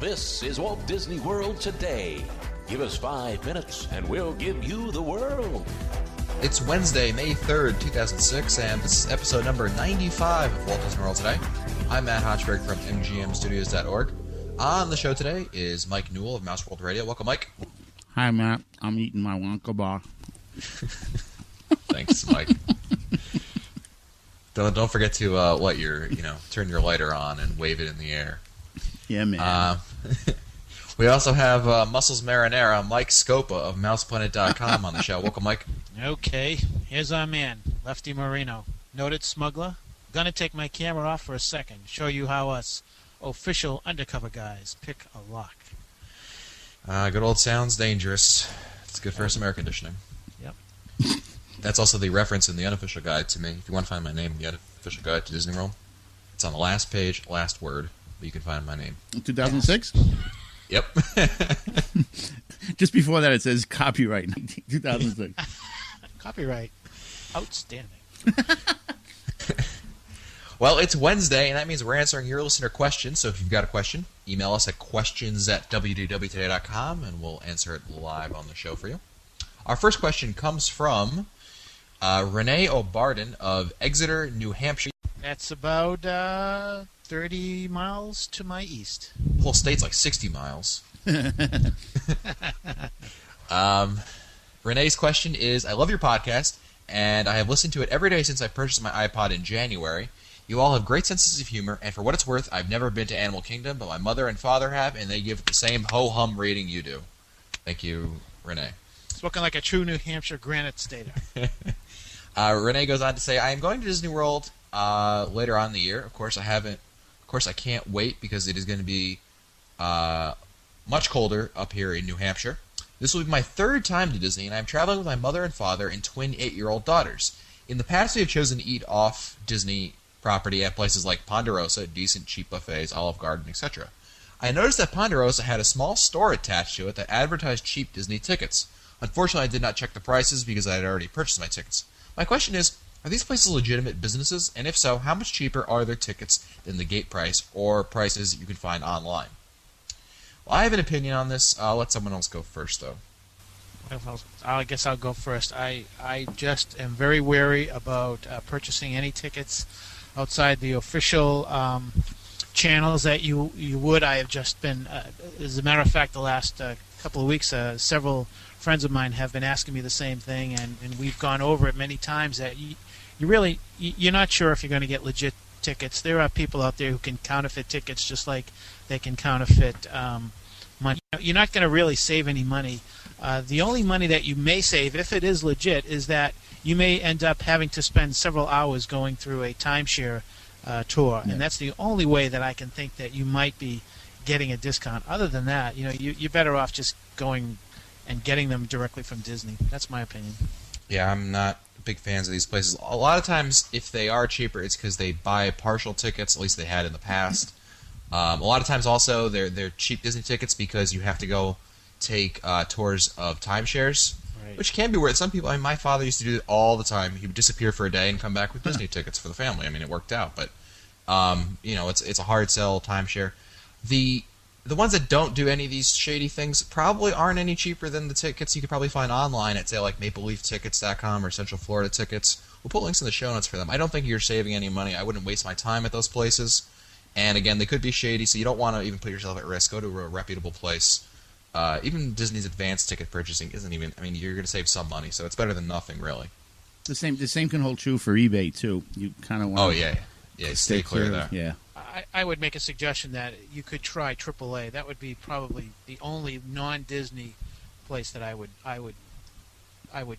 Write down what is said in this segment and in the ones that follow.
This is Walt Disney World Today. Give us 5 minutes and we'll give you the world. It's Wednesday, May 3rd, 2006, and this is episode number 95 of Walt Disney World Today. I'm Matt Hochberg from MGMstudios.org. On the show today is Mike Newell of Mouse World Radio. Welcome, Mike. Hi, Matt. I'm eating my Wonka bar. Thanks, Mike. Don't forget to turn your lighter on and wave it in the air. Yeah, man. We also have Muscles Marinara, Mike Scopa of MousePlanet.com on the show. Welcome, Mike. Okay, here's our man, Lefty Marino, noted smuggler. Gonna take my camera off for a second, show you how us official undercover guys pick a lock. Good old Sounds Dangerous. It's good for some air conditioning. Yep. That's also the reference in the unofficial guide to me. If you want to find my name in the unofficial guide to Disney World, it's on the last page, last word, but you can find my name. 2006? Yep. Just before that, it says copyright 2006. Copyright. Outstanding. Well, it's Wednesday, and that means we're answering your listener questions. So if you've got a question, email us at questions@wdwtoday.com, and we'll answer it live on the show for you. Our first question comes from Renee O'Barden of Exeter, New Hampshire. That's about 30 miles to my east. The whole state's like 60 miles. Renee's question is, I love your podcast, and I have listened to it every day since I purchased my iPod in January. You all have great senses of humor, and for what it's worth, I've never been to Animal Kingdom, but my mother and father have, and they give it the same ho-hum rating you do. Thank you, Renee. Spoken like a true New Hampshire granite stater. Renee goes on to say, I am going to Disney World later on in the year. Of course, I can't wait because it is going to be much colder up here in New Hampshire. This will be my third time to Disney, and I'm traveling with my mother and father and twin 8-year-old daughters. In the past, we have chosen to eat off Disney property at places like Ponderosa, decent cheap buffets, Olive Garden, etc. I noticed that Ponderosa had a small store attached to it that advertised cheap Disney tickets. Unfortunately, I did not check the prices because I had already purchased my tickets. My question is, are these places legitimate businesses? And if so, how much cheaper are their tickets than the gate price or prices you can find online? Well, I have an opinion on this. I'll let someone else go first, though. Well, I guess I'll go first. I just am very wary about purchasing any tickets outside the official channels that you would. I have just been, as a matter of fact, the last couple of weeks, several friends of mine have been asking me the same thing, and we've gone over it many times that you're not sure if you're going to get legit tickets. There are people out there who can counterfeit tickets just like they can counterfeit money. You're not going to really save any money. The only money that you may save, if it is legit, is that you may end up having to spend several hours going through a timeshare tour, and that's the only way that I can think that you might be getting a discount. Other than that, you're better off just going and getting them directly from Disney. That's my opinion. Yeah, I'm not big fans of these places. A lot of times, if they are cheaper, it's because they buy partial tickets. At least they had in the past. A lot of times, also, they're cheap Disney tickets because you have to go take tours of timeshares, right, which can be worth. Some people, my father used to do it all the time. He would disappear for a day and come back with Disney tickets for the family. I mean, it worked out, but it's a hard sell timeshare. The ones that don't do any of these shady things probably aren't any cheaper than the tickets you could probably find online at, say, like MapleLeafTickets.com or Central Florida Tickets. We'll put links in the show notes for them. I don't think you're saving any money. I wouldn't waste my time at those places. And again, they could be shady, so you don't want to even put yourself at risk. Go to a reputable place. Even Disney's advanced ticket purchasing isn't even. I mean, you're going to save some money, so it's better than nothing, really. The same can hold true for eBay too. You kind of want. Oh yeah. Stay clear of that. Yeah. I would make a suggestion that you could try AAA. That would be probably the only non-Disney place that I would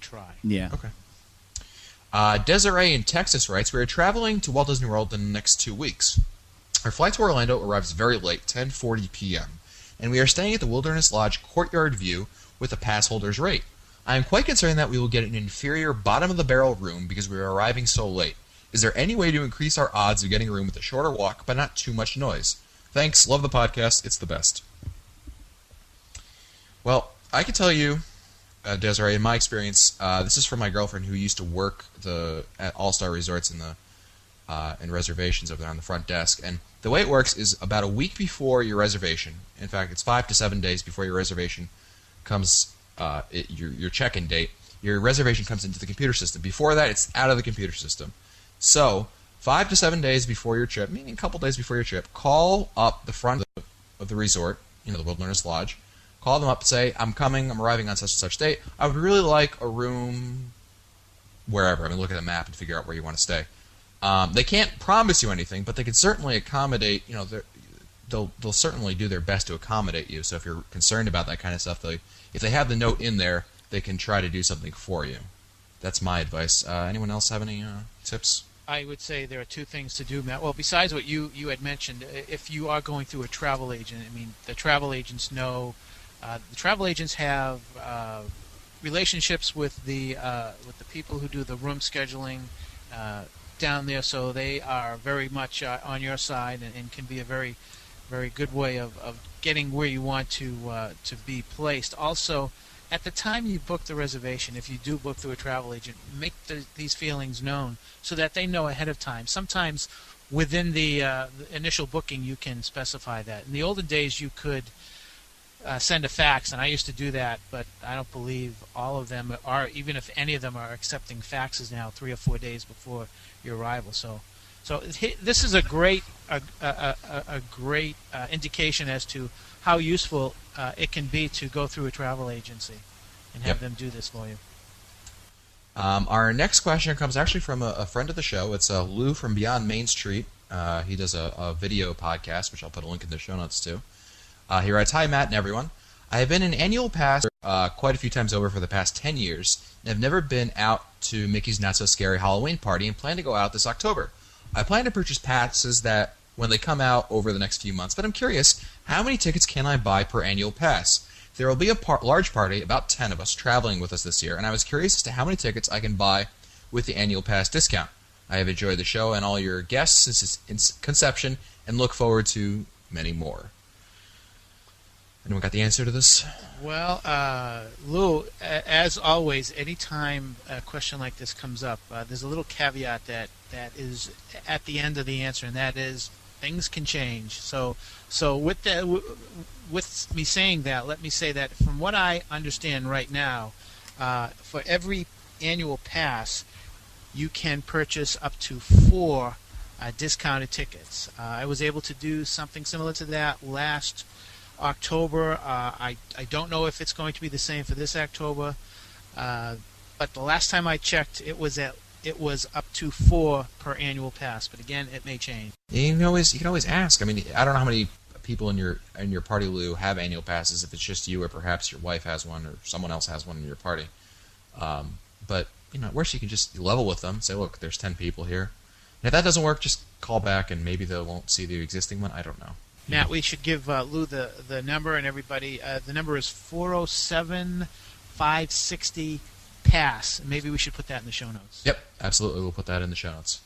try. Yeah. Okay. Desiree in Texas writes, we are traveling to Walt Disney World in the next 2 weeks. Our flight to Orlando arrives very late, 10:40 p.m., and we are staying at the Wilderness Lodge Courtyard View with a pass holder's rate. I am quite concerned that we will get an inferior bottom-of-the-barrel room because we are arriving so late. Is there any way to increase our odds of getting a room with a shorter walk but not too much noise? Thanks. Love the podcast. It's the best. Well, I can tell you, Desiree, in my experience, this is from my girlfriend who used to work at All-Star Resorts in the and reservations over there on the front desk. And the way it works is about a week before your reservation. In fact, it's 5 to 7 days before your reservation comes, your check-in date. Your reservation comes into the computer system. Before that, it's out of the computer system. So 5 to 7 days before your trip, meaning a couple days before your trip, call up the front of the resort, the Wilderness Lodge. Call them up and say, I'm coming, I'm arriving on such and such date. I would really like a room wherever. Look at the map and figure out where you want to stay. They can't promise you anything, but they can certainly accommodate, they'll certainly do their best to accommodate you. So if you're concerned about that kind of stuff, if they have the note in there, they can try to do something for you. That's my advice. Anyone else have any tips? I would say there are two things to do, Matt. Well, besides what you had mentioned, if you are going through a travel agent, the travel agents know. The travel agents have relationships with the people who do the room scheduling down there, so they are very much on your side and can be a very, very good way of getting where you want to be placed. Also, at the time you book the reservation, if you do book through a travel agent, make these feelings known so that they know ahead of time. Sometimes within the initial booking you can specify that. In the olden days you could send a fax, and I used to do that, but I don't believe all of them are, even if any of them are accepting faxes now 3 or 4 days before your arrival. So this is a great indication as to how useful it can be to go through a travel agency and have them do this for you. Our next question comes actually from a friend of the show. It's Lou from Beyond Main Street. He does a video podcast, which I'll put a link in the show notes to. He writes, Hi, Matt and everyone. I have been an annual pass quite a few times over for the past 10 years, and have never been out to Mickey's Not So Scary Halloween Party and plan to go out this October. I plan to purchase passes that when they come out over the next few months, but I'm curious, how many tickets can I buy per annual pass? There will be a large party, about 10 of us, traveling with us this year, and I was curious as to how many tickets I can buy with the annual pass discount. I have enjoyed the show and all your guests since its conception, and look forward to many more. Anyone got the answer to this? Well, Lou, as always, anytime a question like this comes up, there's a little caveat that is at the end of the answer, and that is things can change. So with me saying that, let me say that from what I understand right now, for every annual pass, you can purchase up to 4 discounted tickets. I was able to do something similar to that last October. I don't know if it's going to be the same for this October, but the last time I checked, it was up to 4 per annual pass. But again, it may change. You can always ask. I don't know how many people in your party, Lou, have annual passes. If it's just you, or perhaps your wife has one, or someone else has one in your party. But worse, you can just level with them. Say, look, there's 10 people here. And if that doesn't work, just call back, and maybe they won't see the existing one. I don't know. Matt, we should give Lou the number, and everybody. The number is 407-560-PASS. Maybe we should put that in the show notes. Yep, absolutely. We'll put that in the show notes.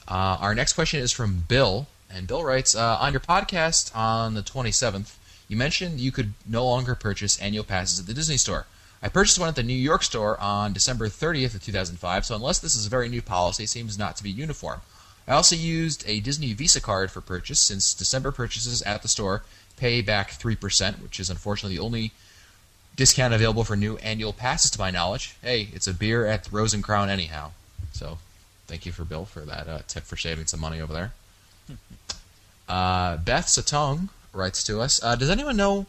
Our next question is from Bill, and Bill writes, on your podcast on the 27th, you mentioned you could no longer purchase annual passes at the Disney Store. I purchased one at the New York Store on December 30th of 2005, so unless this is a very new policy, it seems not to be uniform. I also used a Disney Visa card for purchase, since December purchases at the store pay back 3%, which is unfortunately the only discount available for new annual passes to my knowledge. Hey, it's a beer at the Rose and Crown anyhow. So thank you for Bill for that tip for saving some money over there. Beth Satong writes to us, does anyone know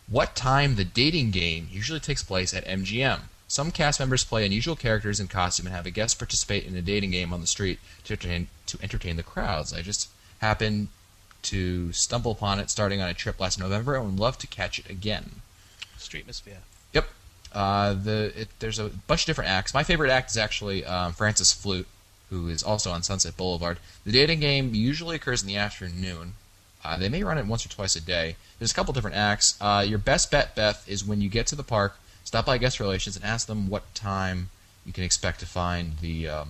what time the dating game usually takes place at MGM? Some cast members play unusual characters in costume and have a guest participate in a dating game on the street to entertain the crowds. I just happened to stumble upon it starting on a trip last November and would love to catch it again. Streetmosphere. Yep. There's a bunch of different acts. My favorite act is actually Francis Flute, who is also on Sunset Boulevard. The dating game usually occurs in the afternoon. They may run it once or twice a day. There's a couple different acts. Your best bet, Beth, is when you get to the park, stop by guest relations and ask them what time you can expect to find the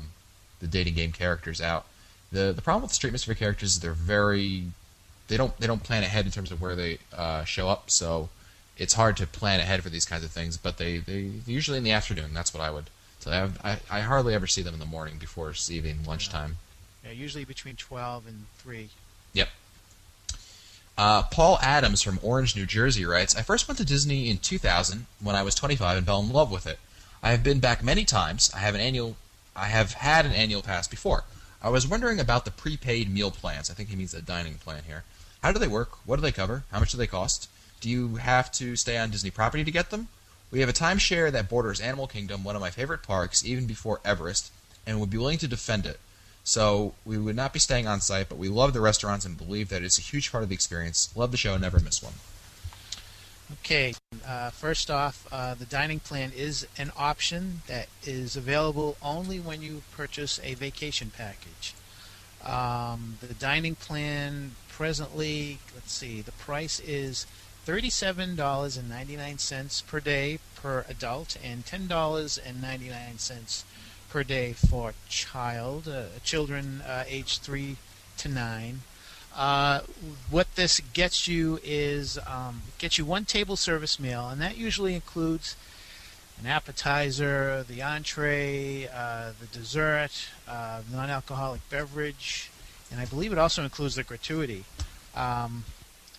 dating game characters out. The problem with the Streetmosphere characters is they don't plan ahead in terms of where they show up, so it's hard to plan ahead for these kinds of things. But they're usually in the afternoon. That's what I would say. I hardly ever see them in the morning before receiving lunchtime. Yeah, usually between 12 and 3. Yep. Paul Adams from Orange, New Jersey writes, I first went to Disney in 2000 when I was 25 and fell in love with it. I have been back many times. I have had an annual pass before. I was wondering about the prepaid meal plans. I think he means the dining plan here. How do they work? What do they cover? How much do they cost? Do you have to stay on Disney property to get them? We have a timeshare that borders Animal Kingdom, one of my favorite parks, even before Everest, and would be willing to defend it. So we would not be staying on site, but we love the restaurants and believe that it's a huge part of the experience. Love the show, never miss one. Okay, first off, the dining plan is an option that is available only when you purchase a vacation package. The dining plan presently, let's see, the price is $37.99 per day per adult and $10.99 per day for children aged 3 to 9. What this gets you is one table service meal, and that usually includes an appetizer, the entree, the dessert, non-alcoholic beverage, and I believe it also includes the gratuity.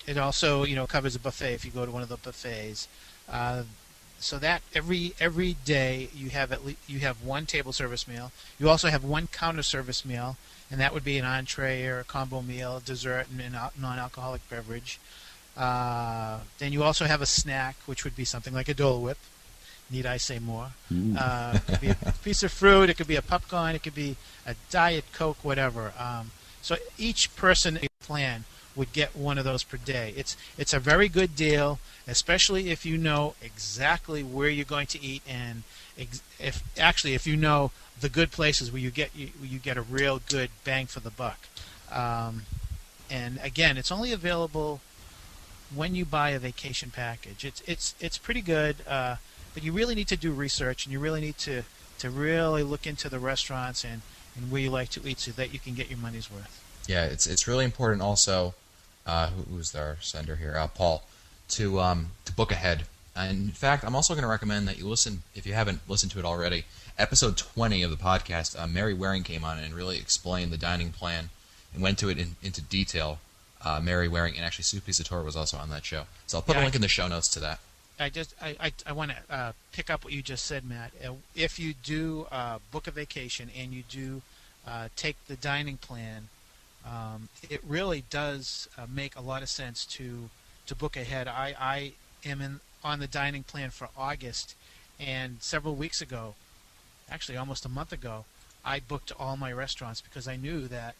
It also, covers a buffet if you go to one of the buffets. So that every day you have one table service meal. You also have one counter service meal, and that would be an entree or a combo meal, dessert, and a non-alcoholic beverage. Then you also have a snack, which would be something like a Dole Whip. Need I say more? It could be a piece of fruit. It could be a popcorn. It could be a Diet Coke, whatever. So each person in the plan would get one of those per day. It's a very good deal, especially if you know exactly where you're going to eat, and if you know the good places where you get a real good bang for the buck. And again, it's only available when you buy a vacation package. It's pretty good, but you really need to do research, and you really need to really look into the restaurants and where you like to eat so that you can get your money's worth. Yeah, it's really important also. Who's our sender here? Paul, to book ahead. And in fact, I'm also going to recommend that you listen, if you haven't listened to it already, episode 20 of the podcast. Mary Waring came on and really explained the dining plan and went into it into detail. Mary Waring, and actually Sue Pisatora was also on that show. So I'll put a link in the show notes to that. I want to pick up what you just said, Matt. If you do book a vacation and you do take the dining plan, it really does make a lot of sense to book ahead. I am on the dining plan for August, and several weeks ago, actually almost a month ago, I booked all my restaurants because I knew that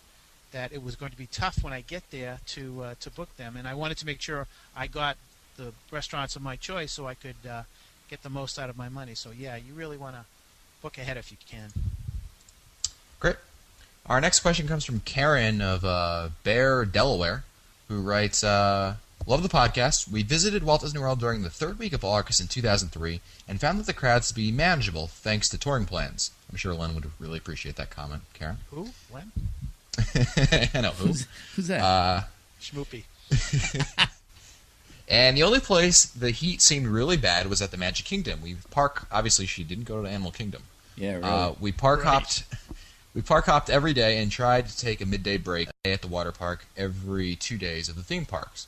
it was going to be tough when I get there to book them, and I wanted to make sure I got the restaurants of my choice so I could get the most out of my money. So yeah, you really want to book ahead if you can. Great. Our next question comes from Karen of Bear, Delaware, who writes, love the podcast. We visited Walt Disney World during the third week of August in 2003 and found that the crowds to be manageable thanks to touring plans. I'm sure Len would really appreciate that comment. Karen? Who? Len? I know who. Who's that? Schmoopy. And the only place the heat seemed really bad was at the Magic Kingdom. Obviously she didn't go to Animal Kingdom. Yeah, right. We park hopped every day and tried to take a midday break at the water park every 2 days of the theme parks.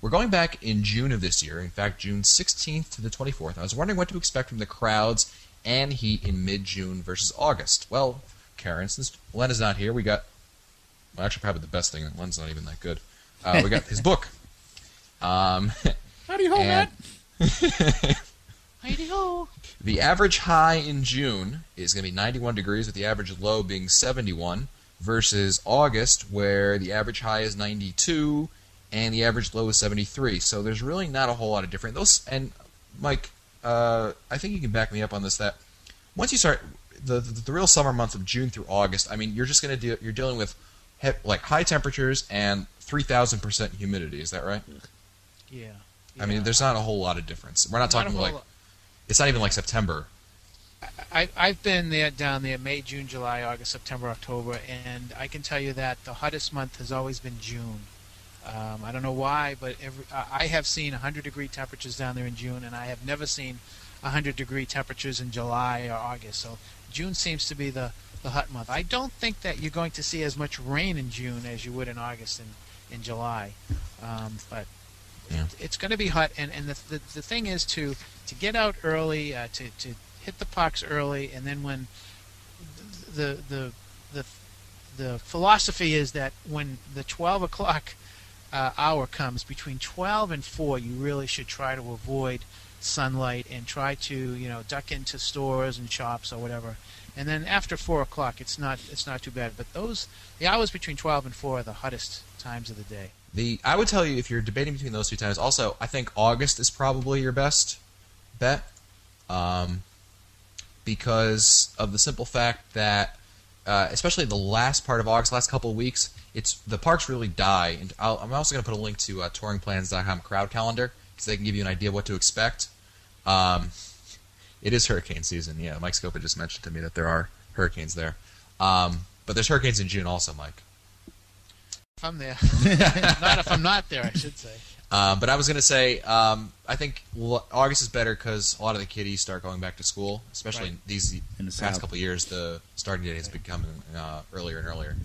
We're going back in June of this year, in fact June 16th to the 24th. I was wondering what to expect from the crowds and heat in mid-June versus August. Well, Karen, since Len is not here, we got, well, actually probably the best thing, Len's not even that good. We got his book. Howdy ho, Matt. Howdy ho. The average high in June is going to be 91 degrees, with the average low being 71, versus August, where the average high is 92 and the average low is 73. So there's really not a whole lot of difference. And Mike, I think you can back me up on this. That once you start the real summer months of June through August, I mean, you're just going to you're dealing with like high temperatures and 3,000% humidity. Is that right? Yeah. I mean, there's not a whole lot of difference. We're not talking like it's not even like September. I've been down there May, June, July, August, September, October, and I can tell you that the hottest month has always been June. I don't know why, but I have seen 100-degree temperatures down there in June, and I have never seen 100-degree temperatures in July or August. So June seems to be the the hot month. I don't think that you're going to see as much rain in June as you would in August and in July, but Yeah. it's going to be hot. And the thing is to get out early, to hit the parks early, and then when the philosophy is that when the 12 o'clock hour comes, between 12 and 4, you really should try to avoid sunlight and try to duck into stores and shops or whatever. And then after 4 o'clock, it's not too bad. But the hours between 12 and 4 are the hottest times of the day. I would tell you, if you're debating between those two times, also I think August is probably your best bet, because of the simple fact that, especially the last part of August, last couple of weeks, the parks really die. And I'm also going to put a link to touringplans.com crowd calendar, so they can give you an idea of what to expect. It is hurricane season. Yeah, Mike Scopa just mentioned to me that there are hurricanes there. But there's hurricanes in June also, Mike. If I'm there. Not if I'm not there, I should say. But I was going to say, I think August is better because a lot of the kiddies start going back to school, especially Right. in the South. past couple of years. The starting date has become earlier and earlier.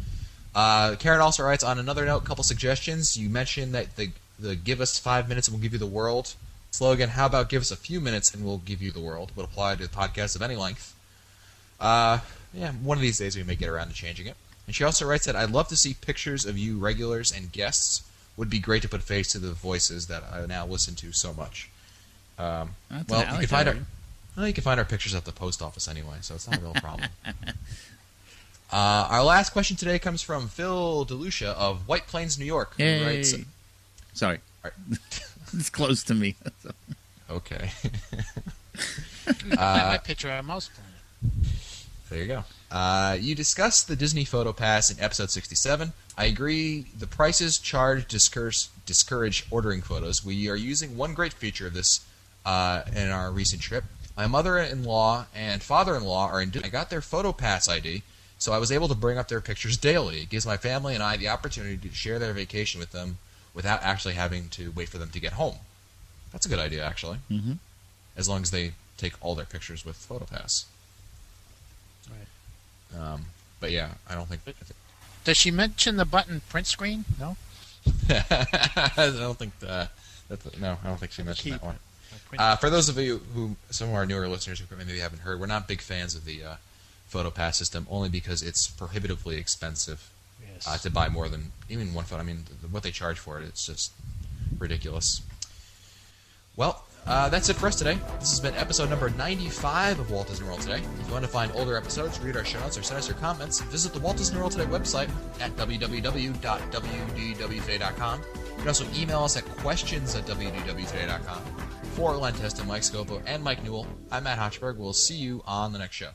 Karen also writes, on another note, a couple suggestions. You mentioned that the give us 5 minutes and we'll give you the world slogan. How about give us a few minutes and we'll give you the world? Would apply to podcasts of any length. Yeah, one of these days we may get around to changing it. And she also writes that I'd love to see pictures of you regulars and guests. Would be great to put a face to the voices that I now listen to so much. I You like can find that. you can find our pictures at the post office anyway, so it's not a real problem. Our last question today comes from Phil DeLucia of White Plains, New York. Who Yay. writes, Sorry. All It's close to me. okay. My picture on Mouse Planet. There you go. You discussed the Disney Photo Pass in episode 67. I agree the prices charged discourage ordering photos. We are using one great feature of this in our recent trip. My mother-in-law and father-in-law are in Disney. I got their Photo Pass ID, so I was able to bring up their pictures daily. It gives my family and I the opportunity to share their vacation with them without actually having to wait for them to get home. That's a good idea, actually. Mm-hmm. As long as they take all their pictures with Photo Pass. Right. But yeah, I don't think... Does she mention the button print screen? No. I don't think I don't think she mentioned that one. For those of you some of our newer listeners who maybe haven't heard, we're not big fans of the PhotoPass system, only because it's prohibitively expensive Yes. to buy more than even one photo. I mean, what they charge for it, it's just ridiculous. Well, that's it for us today. This has been episode number 95 of Walt Disney World Today. If you want to find older episodes, read our show notes, or send us your comments, visit the Walt Disney World Today website at www.wdwtoday.com. You can also email us at questions@wdwtoday.com. For Len Testa, Mike Scopo, and Mike Newell, I'm Matt Hochberg. We'll see you on the next show.